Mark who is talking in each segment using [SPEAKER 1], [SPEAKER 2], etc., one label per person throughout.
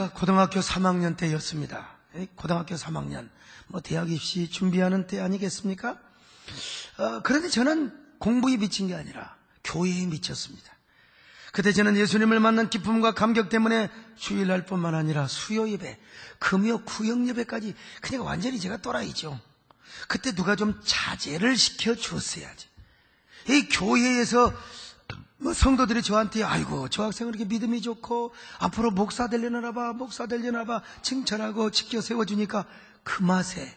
[SPEAKER 1] 제가 고등학교 3학년 때였습니다. 고등학교 3학년, 대학 입시 준비하는 때 아니겠습니까? 그런데 저는 공부에 미친 게 아니라 교회에 미쳤습니다. 그때 저는 예수님을 만난 기쁨과 감격 때문에 주일날뿐만 아니라 수요 예배, 금요 구역 예배까지 그냥 완전히 제가 또라이죠. 그때 누가 좀 자제를 시켜줬어야지. 이 교회에서 성도들이 저한테 아이고 저 학생은 이렇게 믿음이 좋고 앞으로 목사 되려나 봐 칭찬하고 지켜 세워주니까 그 맛에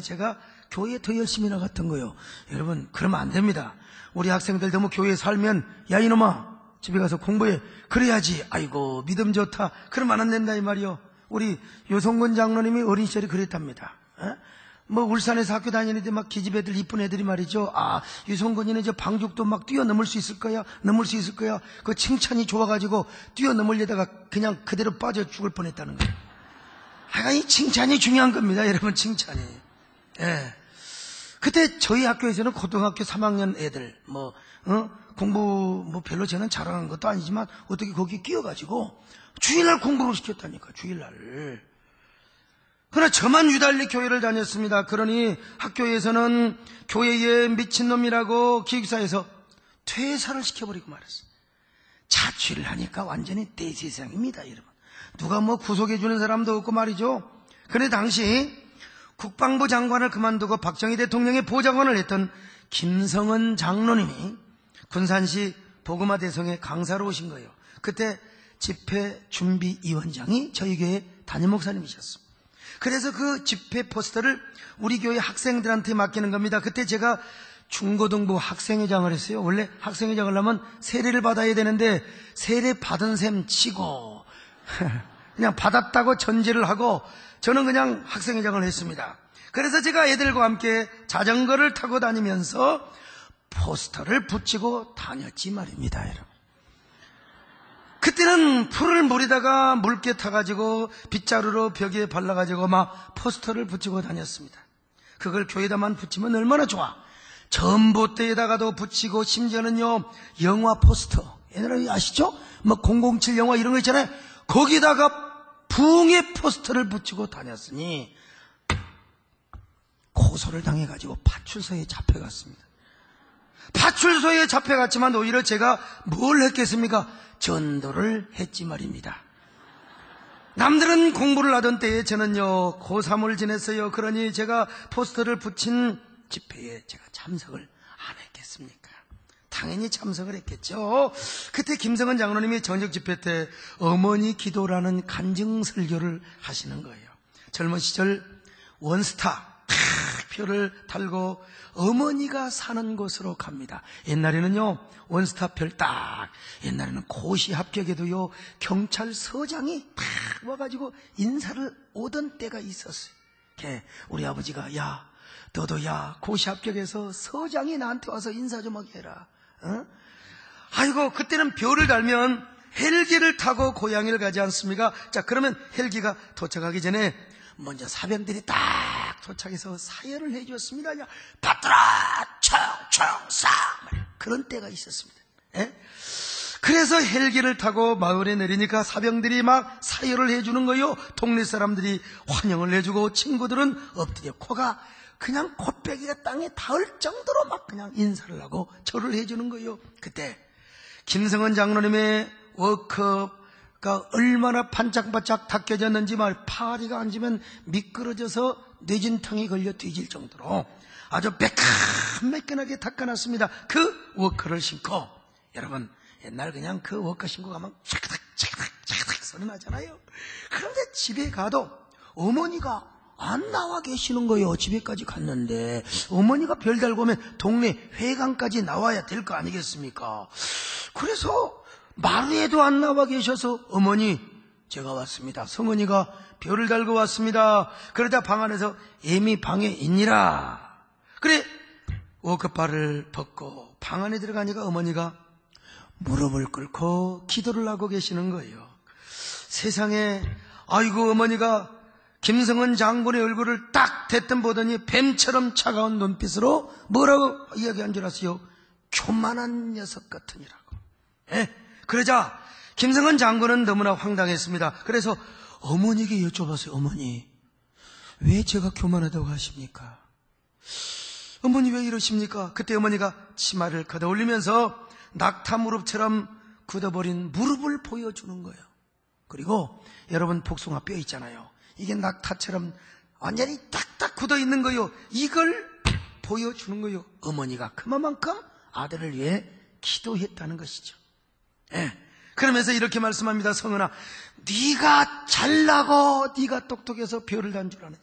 [SPEAKER 1] 제가 교회에 더 열심히 나갔던 거예요. 여러분 그러면 안 됩니다. 우리 학생들 너무 교회에 살면 야 이놈아 집에 가서 공부해 그래야지 아이고 믿음 좋다 그러면 안 된다 이 말이요. 우리 요성근 장로님이 어린 시절에 그랬답니다. 울산에서 학교 다니는데 막 기집애들 이쁜 애들이 말이죠. 유성근이는 저 방죽도 막 뛰어넘을 수 있을 거야. 그 칭찬이 좋아가지고 뛰어넘으려다가 그냥 그대로 빠져 죽을 뻔했다는 거예요. 이 칭찬이 중요한 겁니다. 여러분 칭찬이. 예. 그때 저희 학교에서는 고등학교 3학년 애들 공부 별로 잘하는 것도 아니지만 어떻게 거기에 끼어가지고 주일날 공부를 시켰다니까 주일날. 그러나 저만 유달리 교회를 다녔습니다. 그러니 학교에서는 교회에 미친놈이라고 기숙사에서 퇴사를 시켜버리고 말았어요. 자취를 하니까 완전히 대세상입니다, 여러분. 누가 구속해주는 사람도 없고 말이죠. 그런데 당시 국방부 장관을 그만두고 박정희 대통령의 보좌관을 했던 김성은 장로님이 군산시 보그마 대성에 강사로 오신 거예요. 그때 집회준비위원장이 저희 교회 담임 목사님이셨습니다. 그래서 그 집회 포스터를 우리 교회 학생들한테 맡기는 겁니다. 그때 제가 중고등부 학생회장을 했어요. 원래 학생회장을 하면 세례를 받아야 되는데 세례 받은 셈 치고 그냥 받았다고 전제를 하고 저는 그냥 학생회장을 했습니다. 그래서 제가 애들과 함께 자전거를 타고 다니면서 포스터를 붙이고 다녔지 말입니다, 여러분. 그때는 풀을 물에다가 물개 타가지고 빗자루로 벽에 발라가지고 막 포스터를 붙이고 다녔습니다. 그걸 교회에다만 붙이면 얼마나 좋아. 전봇대에다가도 붙이고 심지어는요 영화 포스터 옛날에 아시죠? 007 영화 이런 거 있잖아요. 거기다가 붕의 포스터를 붙이고 다녔으니 고소를 당해가지고 파출소에 잡혀갔습니다. 파출소에 잡혀갔지만 오히려 제가 뭘 했겠습니까? 전도를 했지 말입니다. 남들은 공부를 하던 때에 저는요 고3을 지냈어요. 그러니 제가 포스터를 붙인 집회에 제가 참석을 안 했겠습니까? 당연히 참석을 했겠죠. 그때 김성은 장로님이 저녁 집회 때 어머니 기도라는 간증 설교를 하시는 거예요. 젊은 시절 원스타 표를 달고 어머니가 사는 곳으로 갑니다. 옛날에는요 원스타 별 딱 옛날에는 고시 합격에도요 경찰서장이 딱 와가지고 인사를 오던 때가 있었어요. 우리 아버지가 야 너도 야 고시 합격해서 서장이 나한테 와서 인사 좀 하게 해라. 아이고 그때는 별을 달면 헬기를 타고 고향을 가지 않습니까? 자 그러면 헬기가 도착하기 전에 먼저 사병들이 딱 도착해서 사열을 해주었습니다. 받들아 청청 싹 그런 때가 있었습니다. 그래서 헬기를 타고 마을에 내리니까 사병들이 막 사열을 해주는 거요. 동네 사람들이 환영을 해주고 친구들은 엎드려 코가 그냥 콧배기가 땅에 닿을 정도로 막 그냥 인사를 하고 절을 해주는 거예요. 그때 김성은 장로님의 워크가 얼마나 반짝반짝 닦여졌는지 파리가 앉으면 미끄러져서 뇌진탕이 걸려 뒤질 정도로 아주 매끈매끈하게 닦아놨습니다. 그 워크를 신고 여러분 옛날 그냥 그 워크 신고 가면 차가닥 소리 나잖아요. 그런데 집에 가도 어머니가 안 나와 계시는 거예요. 집에까지 갔는데 어머니가 별 달고 오면 동네 회관까지 나와야 될 거 아니겠습니까? 그래서 마루에도 안 나와 계셔서 어머니 제가 왔습니다. 성은이가 별을 달고 왔습니다. 그러다 방 안에서 애미 방에 있니라. 그래 워크바를 벗고 방 안에 들어가니까 어머니가 무릎을 꿇고 기도를 하고 계시는 거예요. 세상에 아이고 어머니가 김성은 장군의 얼굴을 딱 대뜸 보더니 뱀처럼 차가운 눈빛으로 뭐라고 이야기한 줄 아세요? 교만한 녀석 같으니라고. 그러자 김성은 장군은 너무나 황당했습니다. 그래서 어머니에게 여쭤봤어요. 어머니, 왜 제가 교만하다고 하십니까? 어머니 왜 이러십니까? 그때 어머니가 치마를 걷어올리면서 낙타 무릎처럼 굳어버린 무릎을 보여주는 거예요. 그리고 여러분 복숭아 뼈 있잖아요. 이게 낙타처럼 완전히 딱딱 굳어있는 거예요. 이걸 보여주는 거예요. 어머니가 그만큼 아들을 위해 기도했다는 것이죠. 예. 그러면서 이렇게 말씀합니다. 성은아, 네가 잘나고 네가 똑똑해서 별을 단 줄 아느냐?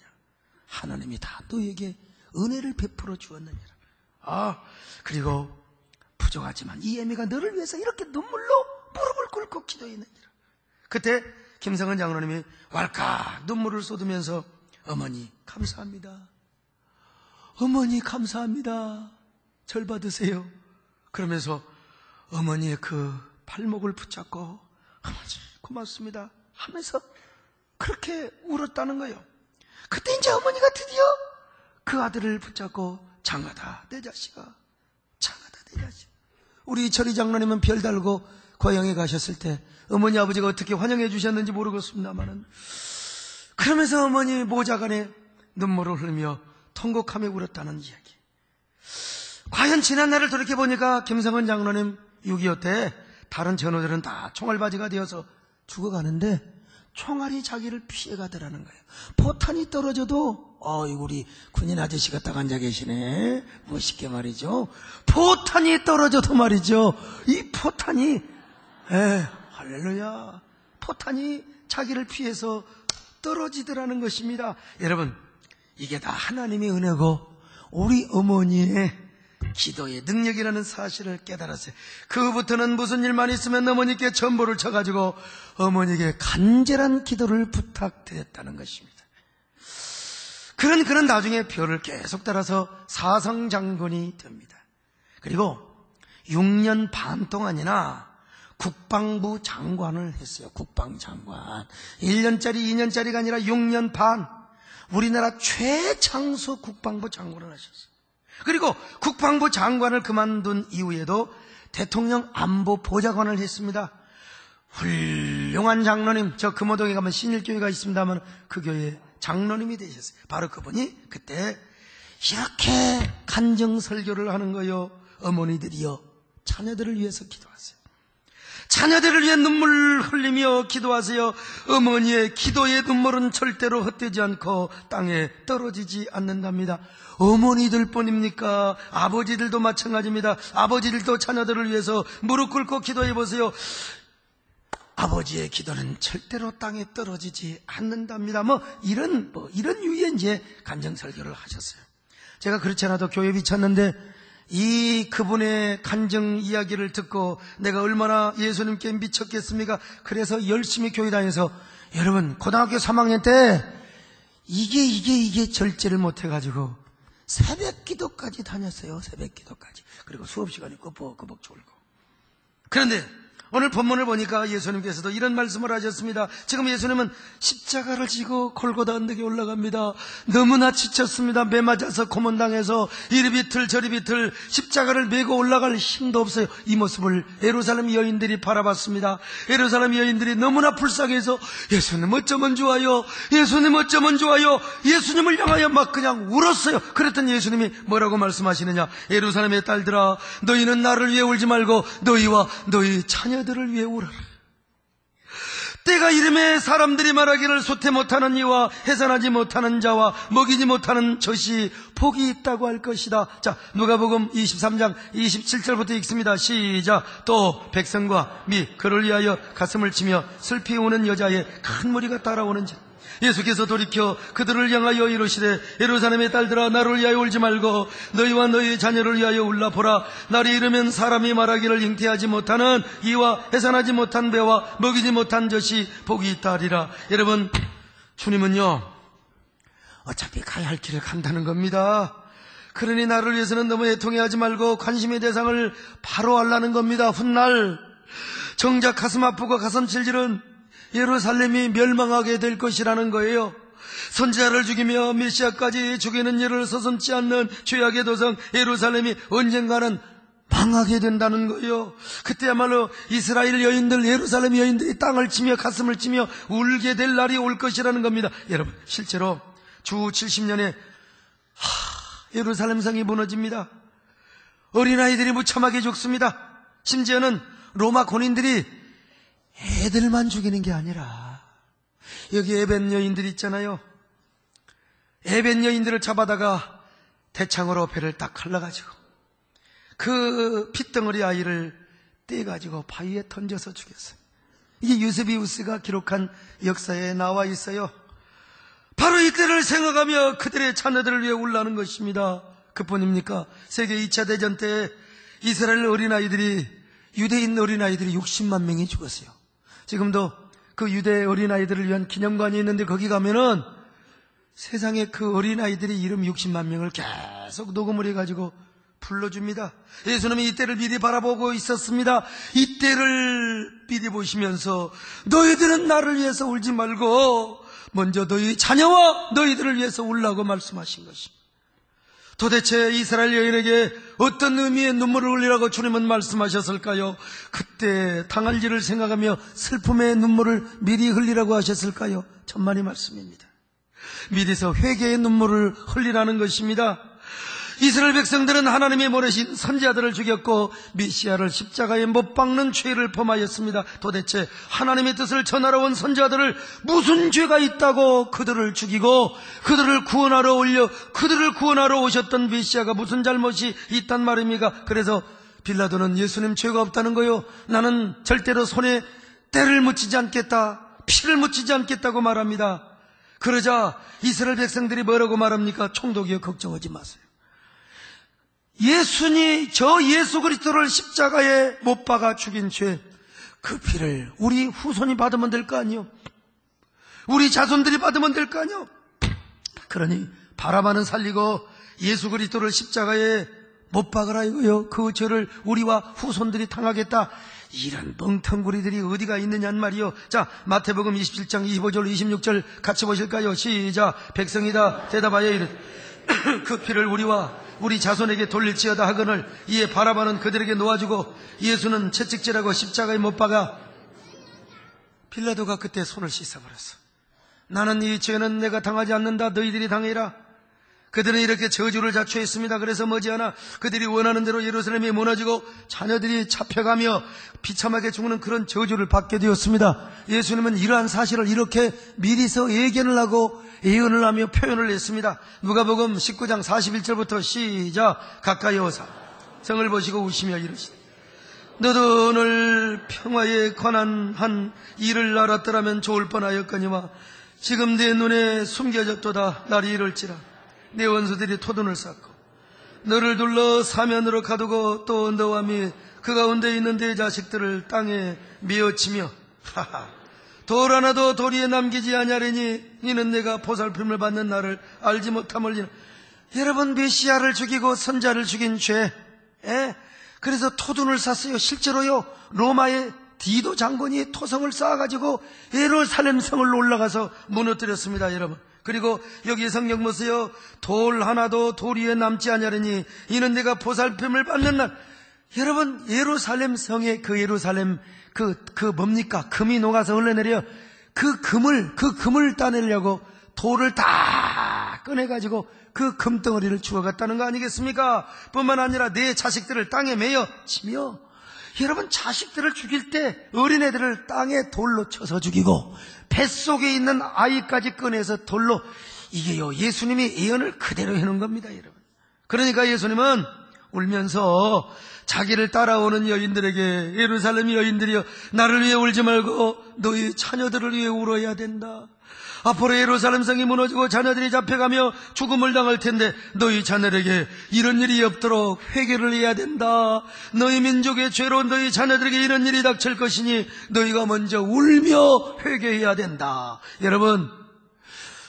[SPEAKER 1] 하나님이 다 너에게 은혜를 베풀어 주었느니라. 그리고 부족하지만 이 애미가 너를 위해서 이렇게 눈물로 무릎을 꿇고 기도했느니라. 그때 김성은 장로님이 왈칵 눈물을 쏟으면서 어머니 감사합니다. 어머니 감사합니다. 절 받으세요. 그러면서 어머니의 그 발목을 붙잡고 어머니 고맙습니다 하면서 그렇게 울었다는 거예요. 그때 이제 어머니가 드디어 그 아들을 붙잡고 장하다 내 자식아, 장하다 내 자식. 우리 철이 장로님은 별 달고 고향에 가셨을 때 어머니 아버지가 어떻게 환영해 주셨는지 모르겠습니다만은, 그러면서 어머니 모자간에 눈물을 흘리며 통곡하며 울었다는 이야기. 과연 지난 날을 돌이켜보니까 김성은 장로님 6.25 때 다른 전우들은 다 총알바지가 되어서 죽어가는데 총알이 자기를 피해가더라는 거예요. 포탄이 떨어져도 우리 군인 아저씨가 딱 앉아 계시네. 멋있게 말이죠. 포탄이 떨어져도 말이죠. 이 포탄이 할렐루야. 포탄이 자기를 피해서 떨어지더라는 것입니다. 여러분, 이게 다 하나님의 은혜고 우리 어머니의 기도의 능력이라는 사실을 깨달았어요. 그부터는 무슨 일만 있으면 어머니께 전보를 쳐가지고 어머니에게 간절한 기도를 부탁드렸다는 것입니다. 그는 나중에 별을 계속 따라서 사성장군이 됩니다. 그리고 6년 반 동안이나 국방부 장관을 했어요. 국방장관. 1년짜리 2년짜리가 아니라 6년 반 우리나라 최장수 국방부 장관을 하셨어요. 그리고 국방부 장관을 그만둔 이후에도 대통령 안보 보좌관을 했습니다. 훌륭한 장로님, 저 금호동에 가면 신일교회가 있습니다만 그 교회 장로님이 되셨어요. 바로 그분이 그때 이렇게 간증 설교를 하는 거요. 어머니들이요, 자녀들을 위해서 기도하세요. 자녀들을 위해 눈물 흘리며 기도하세요. 어머니의 기도의 눈물은 절대로 헛되지 않고 땅에 떨어지지 않는답니다. 어머니들 뿐입니까? 아버지들도 마찬가지입니다. 아버지들도 자녀들을 위해서 무릎 꿇고 기도해 보세요. 아버지의 기도는 절대로 땅에 떨어지지 않는답니다. 이런 유의 이제 간증 설교를 하셨어요. 제가 그렇지 않아도 교회 미쳤는데 그분의 간증 이야기를 듣고 내가 얼마나 예수님께 미쳤겠습니까? 그래서 열심히 교회 다녀서, 여러분, 고등학교 3학년 때 이게 절제를 못해가지고 새벽 기도까지 다녔어요. 새벽 기도까지. 그리고 수업 시간에 꾸벅꾸벅 졸고. 그런데 오늘 본문을 보니까 예수님께서도 이런 말씀을 하셨습니다. 지금 예수님은 십자가를 지고 골고다 언덕에 올라갑니다. 너무나 지쳤습니다. 매 맞아서 고문당해서 이리 비틀 저리 비틀 십자가를 메고 올라갈 힘도 없어요. 이 모습을 예루살렘 여인들이 바라봤습니다. 예루살렘 여인들이 너무나 불쌍해서 예수님 어쩌면 좋아요, 예수님 어쩌면 좋아요, 예수님을 향하여 막 그냥 울었어요. 그랬더니 예수님이 뭐라고 말씀하시느냐? 예루살렘의 딸들아, 너희는 나를 위해 울지 말고 너희와 너희 자녀들을 위해 울어라. 때가 이름에 사람들이 말하기를 소태 못하는 이와 해산하지 못하는 자와 먹이지 못하는 젖이 복이 있다고 할 것이다. 자, 누가복음 23장 27절부터 읽습니다. 시작. 또 백성과 및 그를 위하여 가슴을 치며 슬피 우는 여자의 큰 무리가 따라오는지 예수께서 돌이켜 그들을 향하여 이르시되, 예루살렘의 딸들아, 나를 위하여 울지 말고 너희와 너희 자녀를 위하여 울라. 보라, 날이 이르면 사람이 말하기를 잉태하지 못하는 이와 해산하지 못한 배와 먹이지 못한 젖이 복이 있다 하리라. 여러분, 주님은요, 어차피 가야 할 길을 간다는 겁니다. 그러니 나를 위해서는 너무 애통해하지 말고 관심의 대상을 바로 하려는 겁니다. 훗날 정작 가슴 아프고 가슴 찔찔은 예루살렘이 멸망하게 될 것이라는 거예요. 선지자를 죽이며 메시아까지 죽이는 일을 서슴지 않는 죄악의 도성 예루살렘이 언젠가는 망하게 된다는 거예요. 그때야말로 이스라엘 여인들, 예루살렘 여인들이 땅을 치며 가슴을 치며 울게 될 날이 올 것이라는 겁니다. 여러분, 실제로 주 70년에 예루살렘 성이 무너집니다. 어린아이들이 무참하게 죽습니다. 심지어는 로마 군인들이 애들만 죽이는 게 아니라 여기 에벤 여인들 있잖아요. 에벤 여인들을 잡아다가 대창으로 배를 딱 갈라가지고 그 핏덩어리 아이를 떼가지고 바위에 던져서 죽였어요. 이게 유세비우스가 기록한 역사에 나와 있어요. 바로 이때를 생각하며 그들의 자녀들을 위해 울라는 것입니다. 그뿐입니까? 세계 2차 대전 때 이스라엘 어린아이들이, 유대인 어린아이들이 60만 명이 죽었어요. 지금도 그 유대 어린아이들을 위한 기념관이 있는데 거기 가면은 세상에 그 어린아이들이 이름 60만 명을 계속 녹음을 해가지고 불러줍니다. 예수님이 이때를 미리 바라보고 있었습니다. 이때를 미리 보시면서 너희들은 나를 위해서 울지 말고 먼저 너희 자녀와 너희들을 위해서 울라고 말씀하신 것입니다. 도대체 이스라엘 여인에게 어떤 의미의 눈물을 흘리라고 주님은 말씀하셨을까요? 그때 당할 일을 생각하며 슬픔의 눈물을 미리 흘리라고 하셨을까요? 천만의 말씀입니다. 미리서 회개의 눈물을 흘리라는 것입니다. 이스라엘 백성들은 하나님이 보내신 선지자들을 죽였고 메시아를 십자가에 못 박는 죄를 범하였습니다. 도대체 하나님의 뜻을 전하러 온 선지자들을 무슨 죄가 있다고 그들을 죽이고 그들을 구원하러 오셨던 메시아가 무슨 잘못이 있단 말입니까? 그래서 빌라도는 예수님 죄가 없다는 거요, 나는 절대로 손에 때를 묻히지 않겠다, 피를 묻히지 않겠다고 말합니다. 그러자 이스라엘 백성들이 뭐라고 말합니까? 총독이여, 걱정하지 마세요. 예수 그리스도를 십자가에 못 박아 죽인 죄, 그 피를 우리 후손이 받으면 될 거 아니요, 우리 자손들이 받으면 될 거 아니요. 그러니 바라바는 살리고 예수 그리스도를 십자가에 못 박으라 이거요. 그 죄를 우리와 후손들이 당하겠다. 이런 멍텅구리들이 어디가 있느냐는 말이요. 자, 마태복음 27장 25절 26절 같이 보실까요? 시작. 백성이다 대답하여 이르되 그 피를 우리와 우리 자손에게 돌릴지어다 하거늘 이에 바라바는 그들에게 놓아주고 예수는 채찍질하고 십자가에 못 박아. 빌라도가 그때 손을 씻어버렸어. 나는 이 죄는 내가 당하지 않는다, 너희들이 당해라. 그들은 이렇게 저주를 자초했습니다. 그래서 머지않아 그들이 원하는 대로 예루살렘이 무너지고 자녀들이 잡혀가며 비참하게 죽는 그런 저주를 받게 되었습니다. 예수님은 이러한 사실을 이렇게 미리서 예견을 하고 예언을 하며 표현을 했습니다. 누가복음 19장 41절부터 시작. 가까이 오사 성을 보시고 우시며 이르시되 너도 오늘 평화에 관한 한 일을 알았더라면 좋을 뻔하였거니와 지금 내 눈에 숨겨졌도다. 날이 이럴지라 내 원수들이 토둔을 쌓고 너를 둘러 사면으로 가두고 또 너와 및 그 가운데 있는 내 자식들을 땅에 메어치며 돌 하나도 도리에 남기지 아니하리니 이는 내가 보살핌을 받는 나를 알지 못함을이나. 여러분, 메시아를 죽이고 선자를 죽인 죄, 그래서 토둔을 쌌어요. 실제로요, 로마의 디도 장군이 토성을 쌓아가지고 예루살렘 성을 올라가서 무너뜨렸습니다. 여러분, 그리고 여기 성경 보세요. 돌 하나도 돌 위에 남지 아니하리니 이는 내가 보살핌을 받는 날. 여러분, 예루살렘 성에 그 예루살렘 뭡니까? 금이 녹아서 흘러내려 그 금을 따내려고 돌을 다 꺼내가지고 그 금덩어리를 주워갔다는 거 아니겠습니까? 뿐만 아니라 내 자식들을 땅에 매여 치며, 여러분, 자식들을 죽일 때 어린애들을 땅에 돌로 쳐서 죽이고 뱃속에 있는 아이까지 꺼내서 돌로, 이게요, 예수님이 예언을 그대로 해놓은 겁니다, 여러분. 그러니까 예수님은 울면서 자기를 따라오는 여인들에게, 예루살렘 여인들이여, 나를 위해 울지 말고 너희 자녀들을 위해 울어야 된다. 앞으로 예루살렘 성이 무너지고 자녀들이 잡혀가며 죽음을 당할 텐데 너희 자녀에게 이런 일이 없도록 회개를 해야 된다. 너희 민족의 죄로 너희 자녀들에게 이런 일이 닥칠 것이니 너희가 먼저 울며 회개해야 된다. 여러분,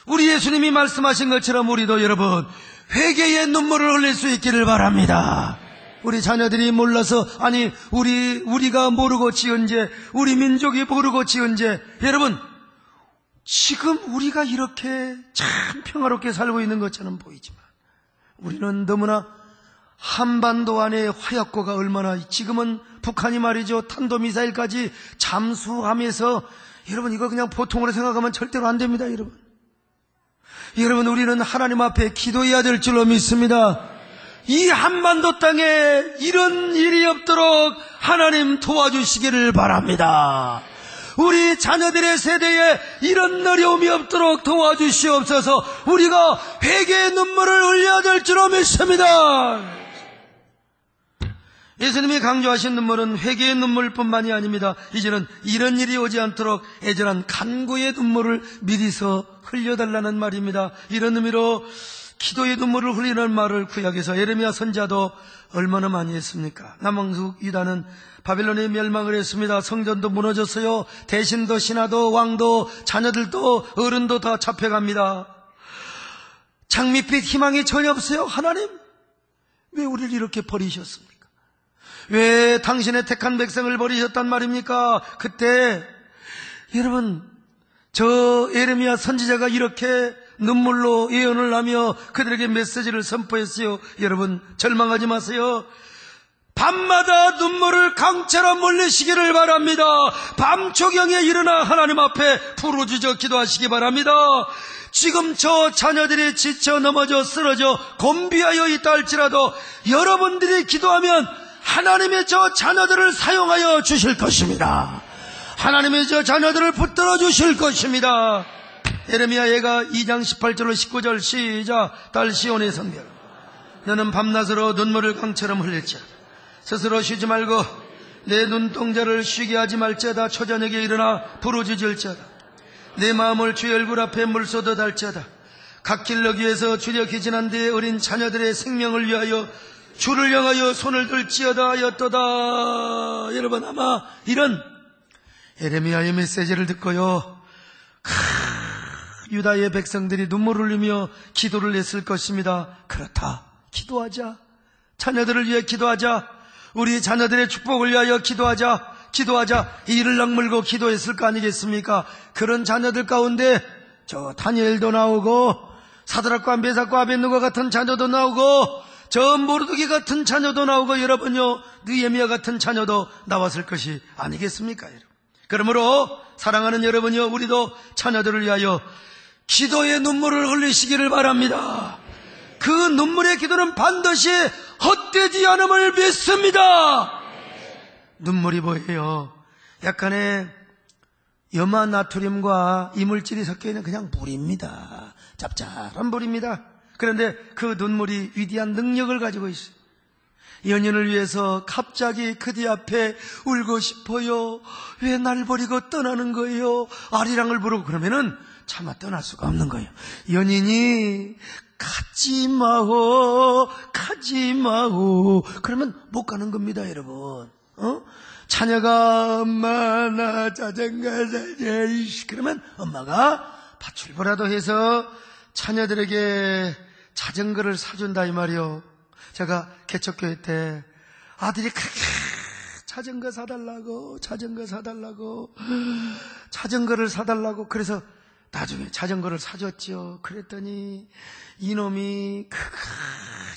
[SPEAKER 1] 우리 예수님이 말씀하신 것처럼 우리도 여러분 회개의 눈물을 흘릴 수 있기를 바랍니다. 우리 자녀들이 몰라서, 아니 우리가 모르고 지은 죄, 우리 민족이 모르고 지은 죄, 여러분, 지금 우리가 이렇게 참 평화롭게 살고 있는 것처럼 보이지만 우리는 너무나 한반도 안에 화약고가 얼마나, 지금은 북한이 말이죠, 탄도미사일까지 잠수하면서, 여러분 이거 그냥 보통으로 생각하면 절대로 안 됩니다. 여러분 우리는 하나님 앞에 기도해야 될 줄로 믿습니다. 이 한반도 땅에 이런 일이 없도록 하나님 도와주시기를 바랍니다. 우리 자녀들의 세대에 이런 어려움이 없도록 도와주시옵소서. 우리가 회개의 눈물을 흘려야 될 줄로 믿습니다. 예수님이 강조하신 눈물은 회개의 눈물뿐만이 아닙니다. 이제는 이런 일이 오지 않도록 애절한 간구의 눈물을 미리서 흘려달라는 말입니다. 이런 의미로 기도의 눈물을 흘리는 말을 구약에서 에레미야 선지자도 얼마나 많이 했습니까? 남왕국 유다는 바빌론에 멸망을 했습니다. 성전도 무너졌어요. 대신도 신하도 왕도 자녀들도 어른도 다 잡혀갑니다. 장밋빛 희망이 전혀 없어요. 하나님, 왜 우리를 이렇게 버리셨습니까? 왜 당신의 택한 백성을 버리셨단 말입니까? 그때 여러분, 저 에레미야 선지자가 이렇게 눈물로 예언을 하며 그들에게 메시지를 선포했어요. 여러분, 절망하지 마세요. 밤마다 눈물을 강처럼 흘리시기를 바랍니다. 밤초경에 일어나 하나님 앞에 부르짖어 기도하시기 바랍니다. 지금 저 자녀들이 지쳐 넘어져 쓰러져 곤비하여 있다 할지라도 여러분들이 기도하면 하나님의 저 자녀들을 사용하여 주실 것입니다. 하나님의 저 자녀들을 붙들어 주실 것입니다. 에레미야 예가 2장 18절로 19절 시작. 딸 시온의 성벽, 너는 밤낮으로 눈물을 강처럼 흘릴지어다. 스스로 쉬지 말고 내 눈동자를 쉬게 하지 말지어다. 초저녁에 일어나 부르짖을지어다. 내 마음을 주의 얼굴 앞에 물쏟아 달지어다. 각 길러기에서 주력이 지난 뒤에 어린 자녀들의 생명을 위하여 주를 향하여 손을 들지어다 하였도다. 여러분, 아마 이런 에레미야의 메시지를 듣고요, 유다의 백성들이 눈물을 흘리며 기도를 했을 것입니다. 그렇다, 기도하자. 자녀들을 위해 기도하자. 우리 자녀들의 축복을 위하여 기도하자. 이를 악물고 기도했을 거 아니겠습니까? 그런 자녀들 가운데 저 다니엘도 나오고 사드락과 메삭과 아벳느고 같은 자녀도 나오고 저 모르드게 같은 자녀도 나오고 여러분요, 느헤미야 같은 자녀도 나왔을 것이 아니겠습니까? 여러분, 그러므로 사랑하는 여러분요, 우리도 자녀들을 위하여 기도의 눈물을 흘리시기를 바랍니다. 그 눈물의 기도는 반드시 헛되지 않음을 믿습니다. 눈물이 뭐예요? 약간의 염화 나트륨과 이물질이 섞여있는 그냥 물입니다. 짭짤한 물입니다. 그런데 그 눈물이 위대한 능력을 가지고 있어요. 연인을 위해서 갑자기 그대 앞에 울고 싶어요. 왜 날 버리고 떠나는 거예요? 아리랑을 부르고 그러면은 차마 떠날 수가 없는 거예요. 연인이 가지마오 그러면 못 가는 겁니다. 여러분, 자녀가 엄마 나 자전거 사자 그러면 엄마가 파출부라도 해서 자녀들에게 자전거를 사준다 이 말이요. 제가 개척교회 때 아들이 자전거를 사달라고 그래서 나중에 자전거를 사줬죠. 그랬더니 이놈이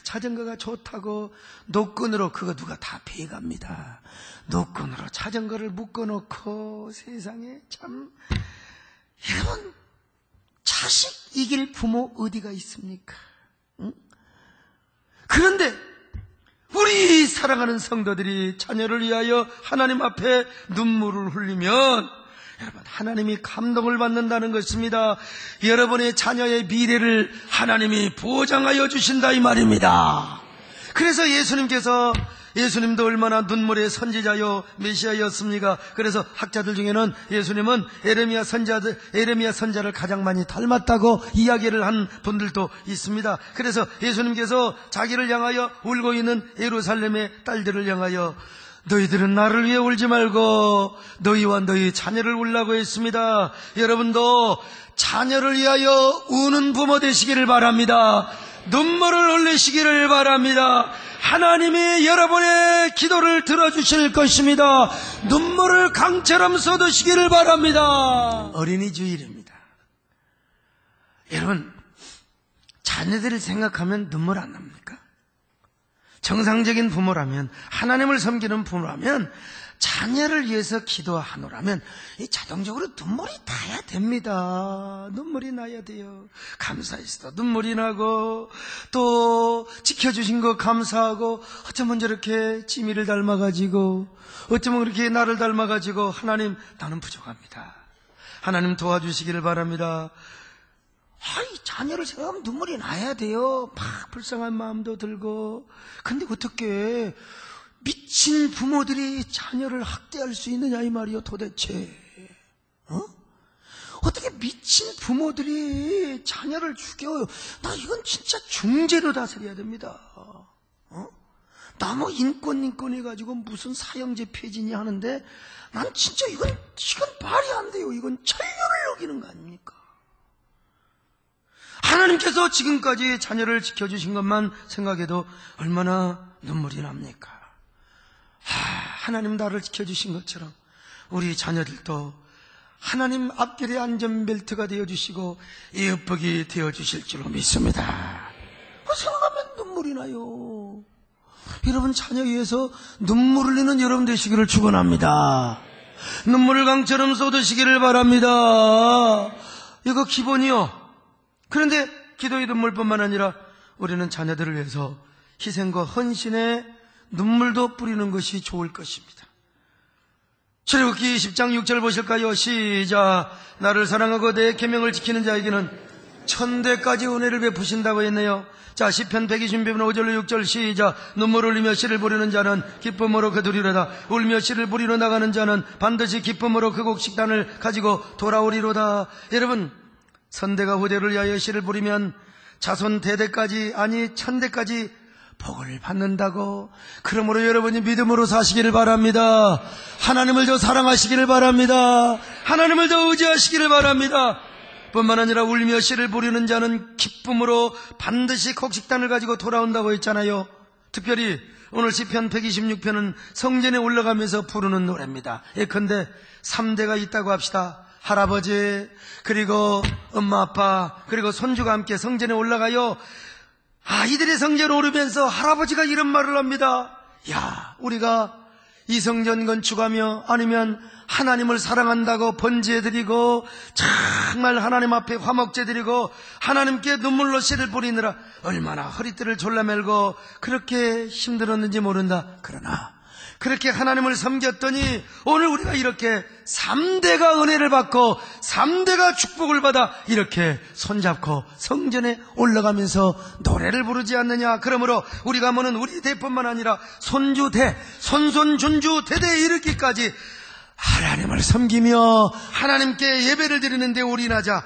[SPEAKER 1] 자전거가 좋다고 노끈으로, 그거 누가 다 베갑니다. 노끈으로 자전거를 묶어놓고, 세상에 참, 여러분, 자식 이길 부모 어디가 있습니까? 응? 그런데 우리 사랑하는 성도들이 자녀를 위하여 하나님 앞에 눈물을 흘리면 여러분, 하나님이 감동을 받는다는 것입니다. 여러분의 자녀의 미래를 하나님이 보장하여 주신다 이 말입니다. 그래서 예수님도 얼마나 눈물의 선지자요 메시아였습니까? 그래서 학자들 중에는 예수님은 에레미야 선지자를 가장 많이 닮았다고 이야기를 한 분들도 있습니다. 그래서 예수님께서 자기를 향하여 울고 있는 예루살렘의 딸들을 향하여 너희들은 나를 위해 울지 말고 너희와 너희 자녀를 울라고 했습니다. 여러분도 자녀를 위하여 우는 부모 되시기를 바랍니다. 눈물을 흘리시기를 바랍니다. 하나님이 여러분의 기도를 들어주실 것입니다. 눈물을 강처럼 쏟으시기를 바랍니다. 어린이 주일입니다. 여러분, 자녀들을 생각하면 눈물 안 납니까? 정상적인 부모라면, 하나님을 섬기는 부모라면, 자녀를 위해서 기도하노라면 이 자동적으로 눈물이 나야 됩니다. 눈물이 나야 돼요. 감사해서도 눈물이 나고, 또 지켜주신 거 감사하고, 어쩌면 저렇게 지미를 닮아가지고, 어쩌면 그렇게 나를 닮아가지고, 하나님 나는 부족합니다. 하나님 도와주시기를 바랍니다. 자녀를 생각하면 눈물이 나야 돼요. 막 불쌍한 마음도 들고. 근데 어떻게 미친 부모들이 자녀를 학대할 수 있느냐 이 말이요, 도대체. 어떻게 미친 부모들이 자녀를 죽여요? 나 이건 진짜 중죄로 다스려야 됩니다. 나 뭐 인권 해가지고 무슨 사형제 폐지니 하는데, 난 진짜 이건 말이 안 돼요. 이건 천류를 여기는 거 아닙니까? 하나님께서 지금까지 자녀를 지켜주신 것만 생각해도 얼마나 눈물이 납니까? 하나님 나를 지켜주신 것처럼 우리 자녀들도 하나님 앞길의 안전벨트가 되어주시고 이윽복이 되어주실 줄로 믿습니다. 생각하면 눈물이 나요. 여러분, 자녀 위해서 눈물 흘리는 여러분 되시기를 축원합니다. 눈물을 강처럼 쏟으시기를 바랍니다. 이거 기본이요. 그런데 기도의 눈물뿐만 아니라 우리는 자녀들을 위해서 희생과 헌신의 눈물도 뿌리는 것이 좋을 것입니다. 출애굽기 10장 6절 보실까요? 시작. 나를 사랑하고 내 계명을 지키는 자에게는 천대까지 은혜를 베푸신다고 했네요. 자, 시편 120편 5절로 6절 시작. 눈물 흘리며 씨를 부리는 자는 기쁨으로 거두리로다. 울며 씨를 부리러 나가는 자는 반드시 기쁨으로 그 곡식단을 가지고 돌아오리로다. 여러분, 선대가 후대를 위하여 씨를 부리면 자손 대대까지, 아니 천대까지 복을 받는다고. 그러므로 여러분이 믿음으로 사시기를 바랍니다. 하나님을 더 사랑하시기를 바랍니다. 하나님을 더 의지하시기를 바랍니다. 뿐만 아니라 울며 씨를 부리는 자는 기쁨으로 반드시 곡식단을 가지고 돌아온다고 했잖아요. 특별히 오늘 시편 126편은 성전에 올라가면서 부르는 노래입니다. 예컨대 3대가 있다고 합시다. 할아버지, 그리고 엄마, 아빠, 그리고 손주가 함께 성전에 올라가요. 이들이 성전에 오르면서 할아버지가 이런 말을 합니다. 야, 우리가 이 성전 건축하며 아니면 하나님을 사랑한다고 번제해드리고 정말 하나님 앞에 화목제드리고 하나님께 눈물로 씨를 뿌리느라 얼마나 허리띠를 졸라매고 그렇게 힘들었는지 모른다. 그러나 그렇게 하나님을 섬겼더니 오늘 우리가 이렇게 3대가 은혜를 받고 3대가 축복을 받아 이렇게 손잡고 성전에 올라가면서 노래를 부르지 않느냐. 그러므로 우리가 뭐는 우리 대뿐만 아니라 손주 대, 손손준주 대대에 이르기까지 하나님을 섬기며 하나님께 예배를 드리는데 올인하자.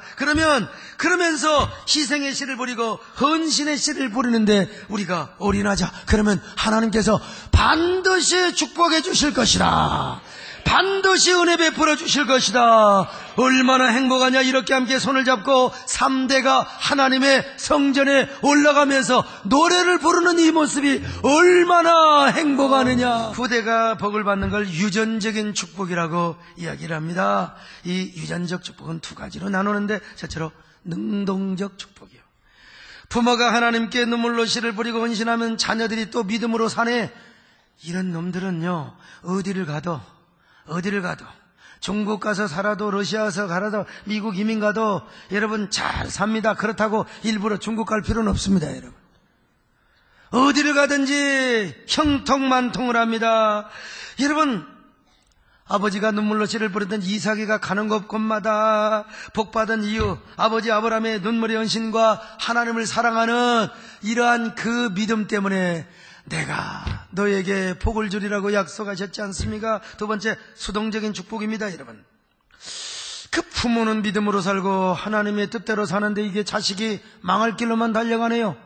[SPEAKER 1] 그러면서 희생의 씨를 부리고 헌신의 씨를 부리는데 우리가 올인하자. 그러면 하나님께서 반드시 축복해 주실 것이다. 반드시 은혜 베풀어 주실 것이다. 얼마나 행복하냐. 이렇게 함께 손을 잡고 3대가 하나님의 성전에 올라가면서 노래를 부르는 이 모습이 얼마나 행복하느냐. 후대가 복을 받는 걸 유전적인 축복이라고 이야기를 합니다. 이 유전적 축복은 두 가지로 나누는데 첫째로 능동적 축복이요. 부모가 하나님께 눈물로 씨를 부리고 헌신하면 자녀들이 또 믿음으로 사네. 이런 놈들은요, 어디를 가도 중국 가서 살아도 러시아 가서 살아도 미국 이민 가도 여러분 잘 삽니다. 그렇다고 일부러 중국 갈 필요는 없습니다. 여러분 어디를 가든지 형통만통을 합니다. 여러분 아버지가 눈물로 씨를 부르던 이삭이가 가는 곳마다 복받은 이유, 아버지 아브라함의 눈물의 헌신과 하나님을 사랑하는 이러한 그 믿음 때문에 내가 너에게 복을 주리라고 약속하셨지 않습니까? 두 번째, 수동적인 축복입니다. 여러분, 그 부모는 믿음으로 살고 하나님의 뜻대로 사는데 이게 자식이 망할 길로만 달려가네요.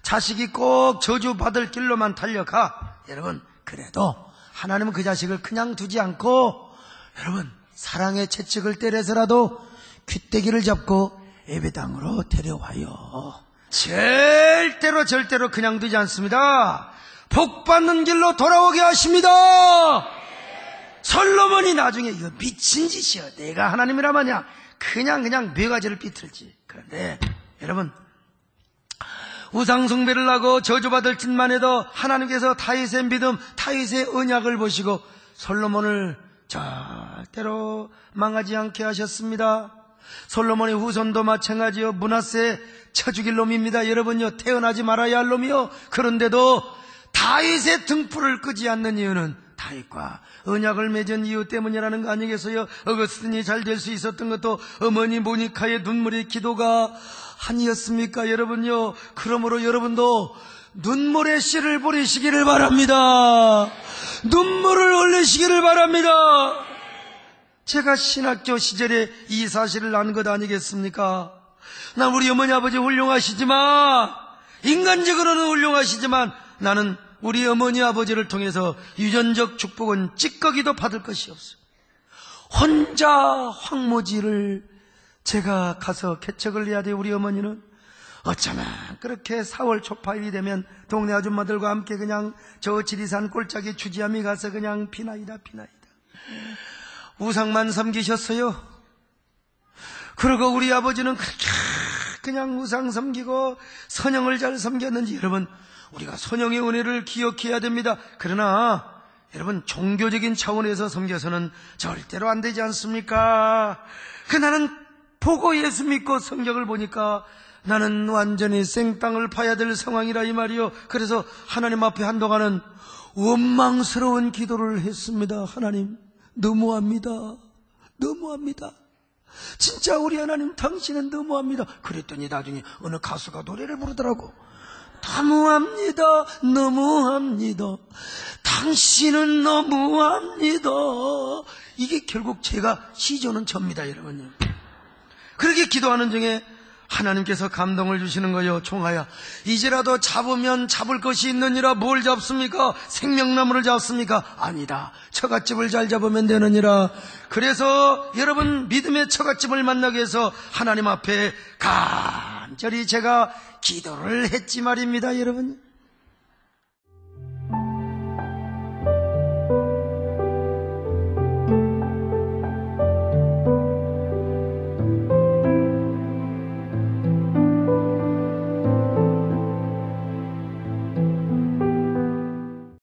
[SPEAKER 1] 자식이 꼭 저주받을 길로만 달려가. 여러분, 그래도 하나님은 그 자식을 그냥 두지 않고 여러분 사랑의 채찍을 때려서라도 귀때기를 잡고 예배당으로 데려와요. 절대로 그냥 두지 않습니다. 복받는 길로 돌아오게 하십니다. 솔로몬이 나중에 이거 미친 짓이야. 내가 하나님이라마냐 그냥 몇 가지를 삐틀지. 그런데 여러분 우상숭배를 하고 저주받을 짓만 해도 하나님께서 다윗의 믿음, 다윗의 언약을 보시고 솔로몬을 절대로 망하지 않게 하셨습니다. 솔로몬의 후손도 마찬가지요. 므낫세 쳐 죽일 놈입니다. 여러분요, 태어나지 말아야 할 놈이요. 그런데도 다윗의 등불을 끄지 않는 이유는 다윗과 언약을 맺은 이유 때문이라는 거 아니겠어요? 어거스틴이 잘 될 수 있었던 것도 어머니 모니카의 눈물의 기도가 아니었습니까? 여러분요, 그러므로 여러분도 눈물의 씨를 뿌리시기를 바랍니다. 눈물을 흘리시기를 바랍니다. 제가 신학교 시절에 이 사실을 안 것 아니겠습니까? 나 우리 어머니 아버지 훌륭하시지만, 인간적으로는 훌륭하시지만, 나는 우리 어머니 아버지를 통해서 유전적 축복은 찌꺼기도 받을 것이 없어요. 혼자 황무지를 제가 가서 개척을 해야 돼요. 우리 어머니는 어쩌면 그렇게 4월 초파일이 되면 동네 아줌마들과 함께 그냥 저 지리산 꼴짝이 주지함이 가서 그냥 피나이다. 우상만 섬기셨어요. 그리고 우리 아버지는 그렇게 그냥 우상 섬기고 선영을 잘 섬겼는지, 여러분, 우리가 선영의 은혜를 기억해야 됩니다. 그러나 여러분, 종교적인 차원에서 섬겨서는 절대로 안 되지 않습니까? 나는 보고 예수 믿고 성경을 보니까 나는 완전히 생땅을 파야 될 상황이라 이 말이요. 그래서 하나님 앞에 한동안은 원망스러운 기도를 했습니다. 하나님, 너무합니다. 진짜 우리 하나님, 당신은 너무합니다. 그랬더니 나중에 어느 가수가 노래를 부르더라고. 너무합니다. 당신은 너무합니다. 이게 결국 제가 시조는 접니다, 여러분요. 그렇게 기도하는 중에 하나님께서 감동을 주시는 거요. 종아야, 이제라도 잡으면 잡을 것이 있느니라. 뭘 잡습니까? 생명나무를 잡습니까? 아니다. 처갓집을 잘 잡으면 되느니라. 그래서 여러분, 믿음의 처갓집을 만나기 위해서 하나님 앞에 간절히 제가 기도를 했지 말입니다, 여러분.